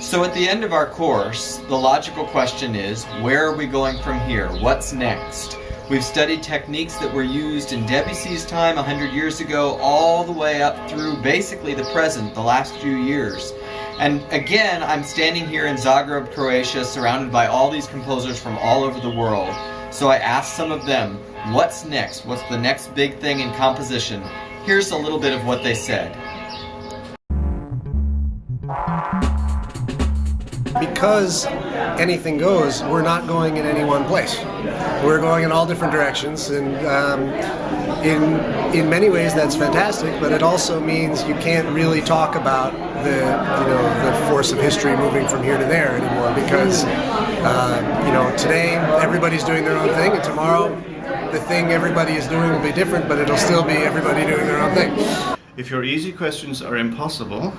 So at the end of our course, the logical question is, where are we going from here? What's next? We've studied techniques that were used in Debussy's time 100 years ago, all the way up through basically the present, the last few years. And again, I'm standing here in Zagreb, Croatia, surrounded by all these composers from all over the world. So I asked some of them, what's next? What's the next big thing in composition? Here's a little bit of what they said. Because anything goes, we're not going in any one place. We're going in all different directions, and in many ways that's fantastic. But it also means you can't really talk about the force of history moving from here to there anymore. Because today everybody's doing their own thing, and tomorrow the thing everybody is doing will be different, but it'll still be everybody doing their own thing. If your easy questions are impossible,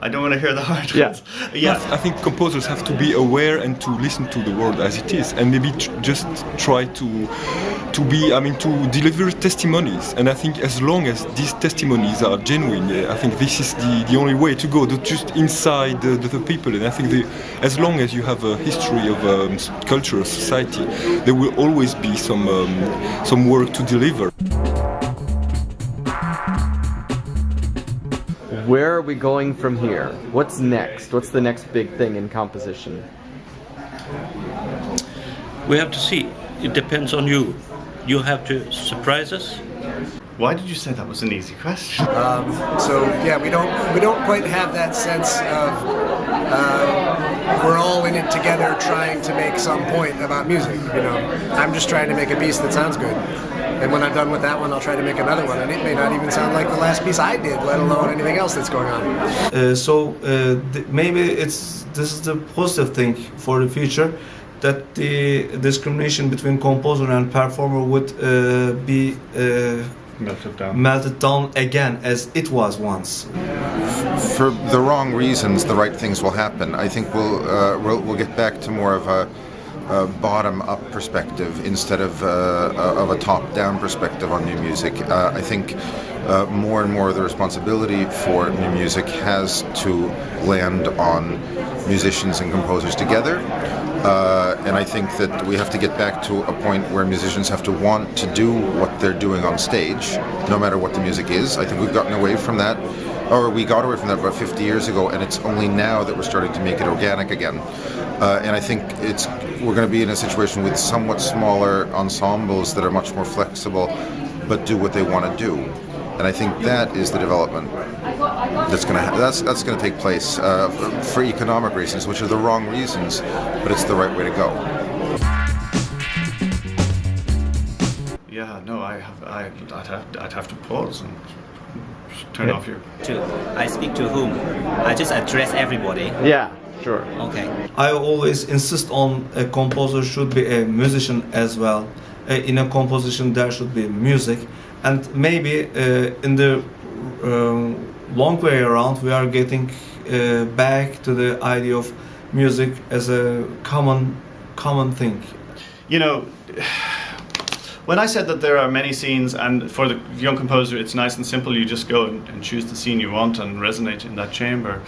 I don't want to hear the hard ones. Yeah. I think composers have to be aware and to listen to the world as it is, and maybe just try to deliver testimonies. And I think as long as these testimonies are genuine, I think this is the only way to go, just inside the people. And I think as long as you have a history of culture, society, there will always be some work to deliver. Where are we going from here? What's next? What's the next big thing in composition? We have to see. It depends on you. You have to surprise us. Why did you say that was an easy question? We don't quite have that sense of we're all in it together trying to make some point about music. I'm just trying to make a piece that sounds good. And when I'm done with that one, I'll try to make another one, and it may not even sound like the last piece I did, let alone anything else that's going on. Maybe this is the positive thing for the future, that the discrimination between composer and performer would be melted down again as it was once. For the wrong reasons, the right things will happen. I think we'll get back to more of a bottom-up perspective instead of a top-down perspective on new music. I think more and more of the responsibility for new music has to land on musicians and composers together. And I think that we have to get back to a point where musicians have to want to do what they're doing on stage, no matter what the music is. I think we've gotten away from that, or we got away from that about 50 years ago, and it's only now that we're starting to make it organic again. And I think we're going to be in a situation with somewhat smaller ensembles that are much more flexible, but do what they want to do. And I think that is the development that's going to take place for economic reasons, which are the wrong reasons, but it's the right way to go. Yeah, no, I'd have to pause and turn off your... I speak to whom? I just address everybody. Yeah, sure. Okay. I always insist on a composer should be a musician as well. In a composition there should be music, and maybe in the long way around we are getting back to the idea of music as a common thing. When I said that there are many scenes, and for the young composer it's nice and simple, you just go and choose the scene you want and resonate in that chamber.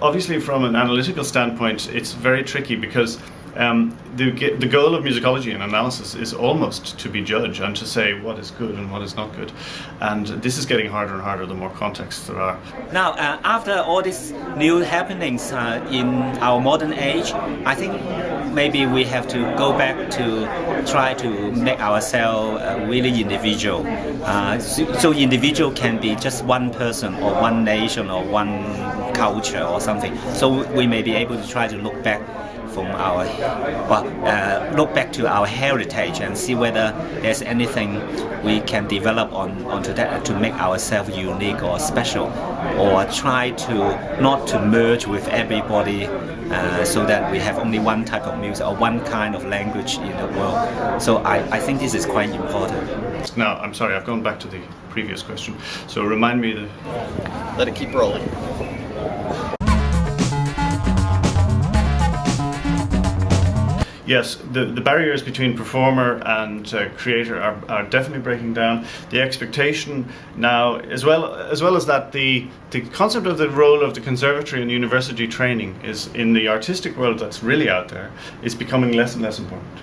Obviously from an analytical standpoint it's very tricky, because the goal of musicology and analysis is almost to be judge and to say what is good and what is not good. And this is getting harder and harder the more contexts there are. Now, after all these new happenings in our modern age, I think maybe we have to go back to try to make ourselves really individual. So individual can be just one person or one nation or one culture or something. So we may be able to try to look back from look back to our heritage and see whether there's anything we can develop onto that to make ourselves unique or special, or try to not to merge with everybody so that we have only one type of music or one kind of language in the world. So I think this is quite important. Now, I'm sorry, I've gone back to the previous question. So remind me to... Let it keep rolling. yes, the barriers between performer and creator are definitely breaking down. The expectation now, as well as that, the concept of the role of the conservatory and university training is in the artistic world that's really out there is becoming less and less important.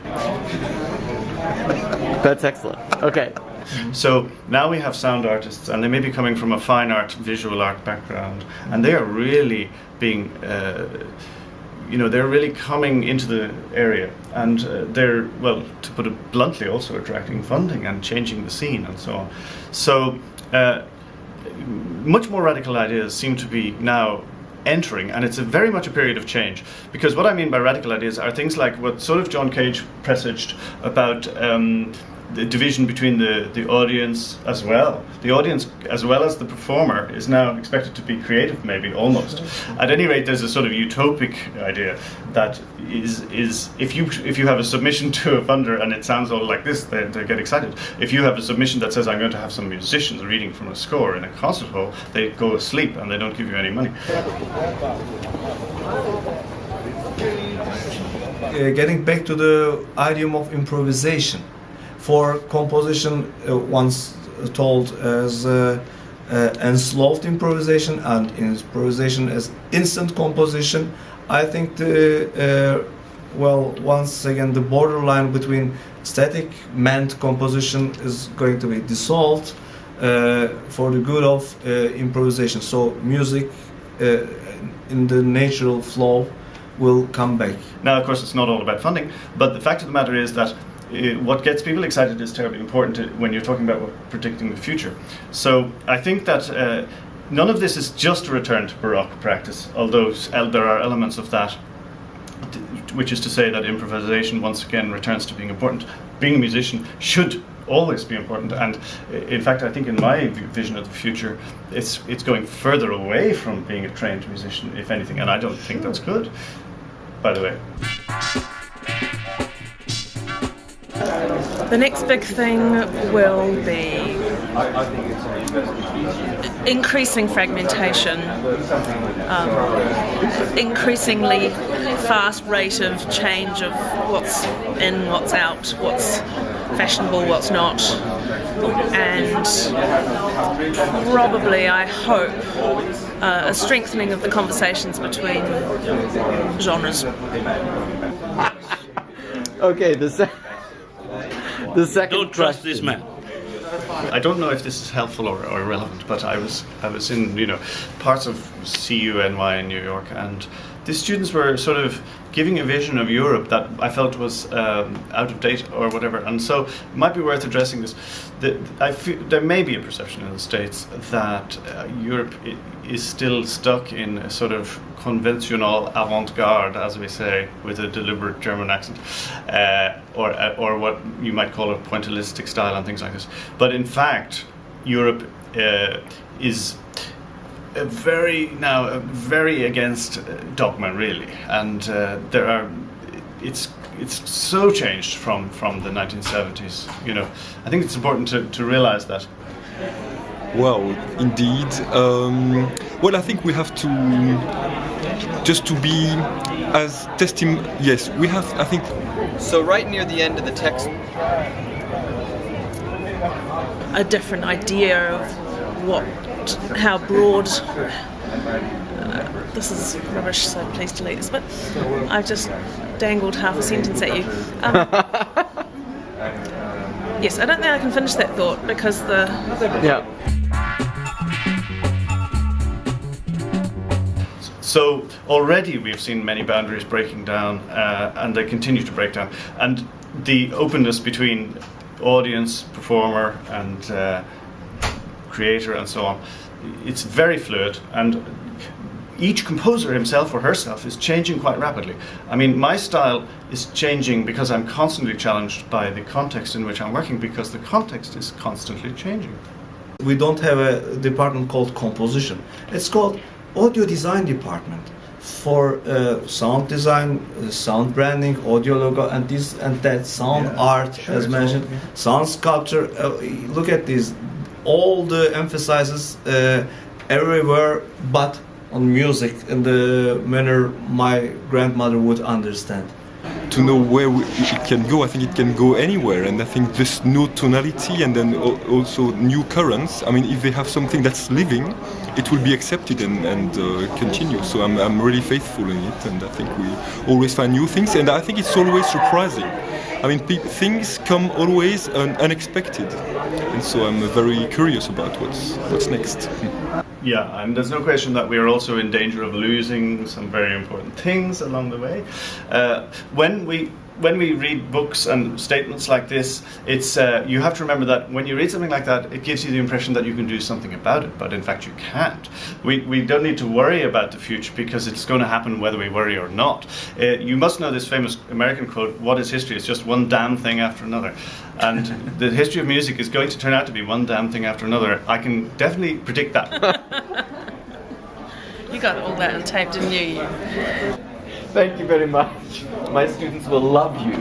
That's excellent. Okay. So now we have sound artists, and they may be coming from a fine art, visual art background, and they are really being, they're really coming into the area, and they're, well, to put it bluntly, also attracting funding and changing the scene and so on. So much more radical ideas seem to be now entering, and it's very much a period of change, because what I mean by radical ideas are things like what sort of John Cage presaged about the division between the audience as well. The audience as well as the performer is now expected to be creative, maybe, almost. At any rate, there's a sort of utopic idea that is if you have a submission to a funder and it sounds all like this, they get excited. If you have a submission that says, I'm going to have some musicians reading from a score in a concert hall, they go asleep and they don't give you any money. Getting back to the idiom of improvisation, for composition, once told as enslaved improvisation and improvisation as instant composition, I think once again the borderline between static meant composition is going to be dissolved for the good of improvisation. So music in the natural flow will come back. Now, of course, it's not all about funding, but the fact of the matter is that what gets people excited is terribly important when you're talking about predicting the future. So I think that none of this is just a return to Baroque practice, although there are elements of that, which is to say that improvisation once again returns to being important. Being a musician should always be important, and in fact I think in my vision of the future it's going further away from being a trained musician, if anything, and I don't think that's good, by the way. The next big thing will be increasing fragmentation, increasingly fast rate of change of what's in, what's out, what's fashionable, what's not, and probably, I hope, a strengthening of the conversations between genres. Okay, the second Don't trust this man. I don't know if this is helpful or relevant, but I was in parts of CUNY in New York, and the students were sort of giving a vision of Europe that I felt was out of date or whatever, and so it might be worth addressing this. I feel there may be a perception in the States that Europe is still stuck in a sort of conventional avant-garde, as we say, with a deliberate German accent, or what you might call a pointillistic style and things like this. But in fact, Europe is very against dogma, really, and it's so changed from the 1970s. I think it's important to realize that. Well, indeed. I think we have to just to be as Yes, we have. I think. So right near the end of the text, A different idea of how broad. This is rubbish, so please delete this. But I've just dangled half a sentence at you. Yes, I don't think I can finish that thought because Yeah. So already we've seen many boundaries breaking down, and they continue to break down. And the openness between audience, performer, and creator, and so on, it's very fluid. And each composer himself or herself is changing quite rapidly. I mean, my style is changing because I'm constantly challenged by the context in which I'm working, because the context is constantly changing. We don't have a department called composition. It's called audio design department for sound design, sound branding, audio logo, and this and that, sound art, sure, as mentioned, sound sculpture. Look at this, all the emphasizes everywhere but on music in the manner my grandmother would understand. to know where it can go. I think it can go anywhere, and I think this new tonality and then also new currents. I mean, if they have something that's living, it will be accepted and continue. So I'm really faithful in it, and I think we always find new things, and I think it's always surprising. I mean, things come always unexpected, and so I'm very curious about what's next. Yeah, and there's no question that we are also in danger of losing some very important things along the way. When we read books and statements like this, it's you have to remember that when you read something like that, it gives you the impression that you can do something about it, but in fact you can't. We don't need to worry about the future because it's going to happen whether we worry or not. You must know this famous American quote, "What is history? It's just one damn thing after another." And the history of music is going to turn out to be one damn thing after another. I can definitely predict that. You got all that on tape, didn't you? Thank you very much. My students will love you.